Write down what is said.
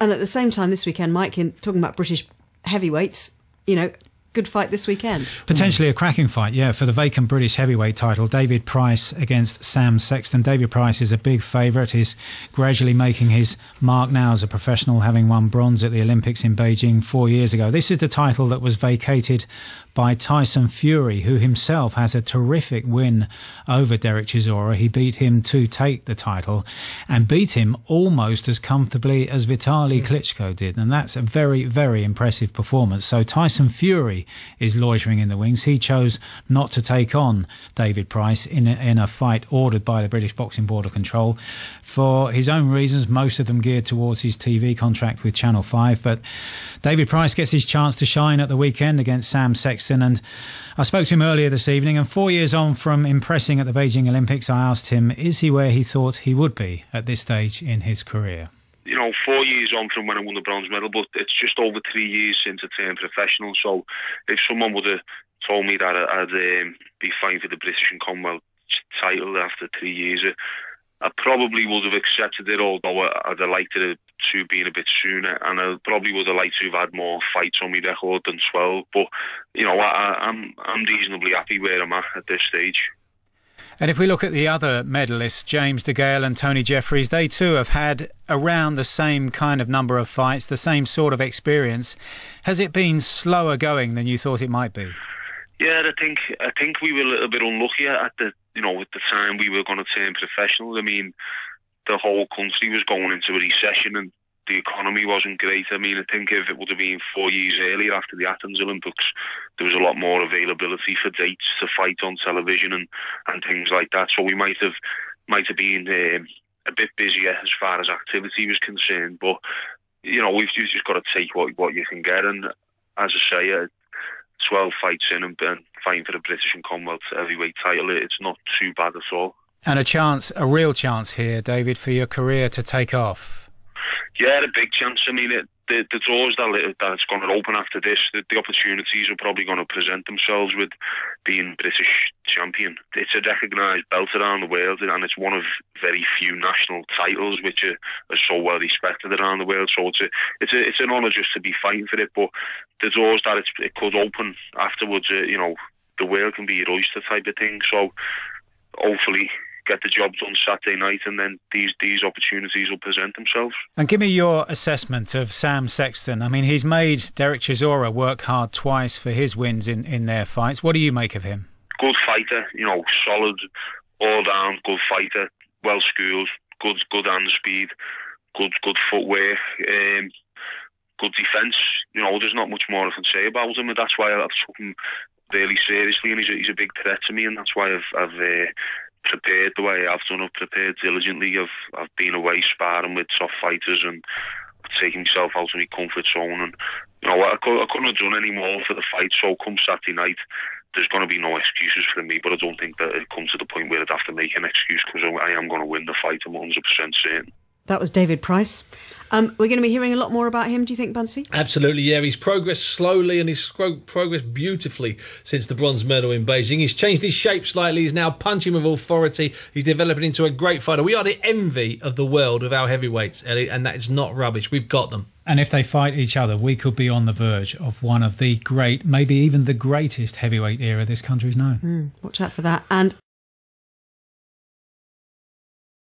And at the same time this weekend, Mike, in talking about British heavyweights, good fight this weekend. Potentially a cracking fight, yeah, for the vacant British heavyweight title. David Price against Sam Sexton. David Price is a big favourite. He's gradually making his mark now as a professional, having won bronze at the Olympics in Beijing 4 years ago. This is the title that was vacated by Tyson Fury, who himself has a terrific win over Derek Chisora. He beat him to take the title and beat him almost as comfortably as Vitaly Klitschko did. And that's a very, very impressive performance. So Tyson Fury is loitering in the wings. He chose not to take on David Price in a fight ordered by the British Boxing Board of Control for his own reasons, most of them geared towards his TV contract with Channel 5. But David Price gets his chance to shine at the weekend against Sam Sexton. And I spoke to him earlier this evening, and 4 years on from impressing at the Beijing Olympics, I asked him, is he where he thought he would be at this stage in his career? 4 years on from when I won the bronze medal, but it's just over 3 years since I turned professional. So if someone would have told me that I'd be fighting for the British and Commonwealth title after 3 years, I probably would have accepted it, although I'd have liked it to be a bit sooner, and I probably would have liked to have had more fights on my record than 12. But I'm reasonably happy where I'm at this stage. And if we look at the other medalists, James DeGale and Tony Jeffries, they too have had around the same kind of number of fights, the same sort of experience. Has it been slower going than you thought it might be? Yeah, I think we were a little bit unlucky at the time we were going to turn professional. I mean, the whole country was going into a recession and the economy wasn't great. I mean, I think if it would have been 4 years earlier after the Athens Olympics, there was a lot more availability for dates to fight on television and things like that. So we might have been a bit busier as far as activity was concerned. But we've just got to take what you can get. And as I say, 12 fights in and fighting for the British and Commonwealth heavyweight title, it's not too bad at all. And a real chance here, David, for your career to take off. Yeah, a big chance. I mean, the doors that's going to open after this, the opportunities are probably going to present themselves with being British champion. It's a recognised belt around the world, and it's one of very few national titles which are so well respected around the world. So it's an honour just to be fighting for it. But the doors that it could open afterwards, the world can be your oyster type of thing. So hopefully get the job done Saturday night, and then these opportunities will present themselves. And give me your assessment of Sam Sexton. I mean, he's made Derek Chisora work hard twice for his wins in their fights. What do you make of him? Good fighter, solid, all-round, good fighter, well-schooled, good hand speed, good footwork, good defence. There's not much more I can say about him, and that's why I've took him really seriously, and he's a big threat to me, and that's why I've prepared the way I've done. I've prepared diligently. I've been away sparring with top fighters and taking myself out of my comfort zone, and I couldn't have done any more for the fight. So come Saturday night, there's going to be no excuses for me, but I don't think that it comes to the point where I'd have to make an excuse, because I am going to win the fight. I'm 100% certain. That was David Price. We're going to be hearing a lot more about him, do you think, Buncey? Absolutely, yeah. He's progressed slowly and he's progressed beautifully since the bronze medal in Beijing. He's changed his shape slightly. He's now punching with authority. He's developing into a great fighter. We are the envy of the world of our heavyweights, Ellie, and that is not rubbish. We've got them. And if they fight each other, we could be on the verge of one of the great, maybe even the greatest heavyweight era this country's known. Watch out for that. And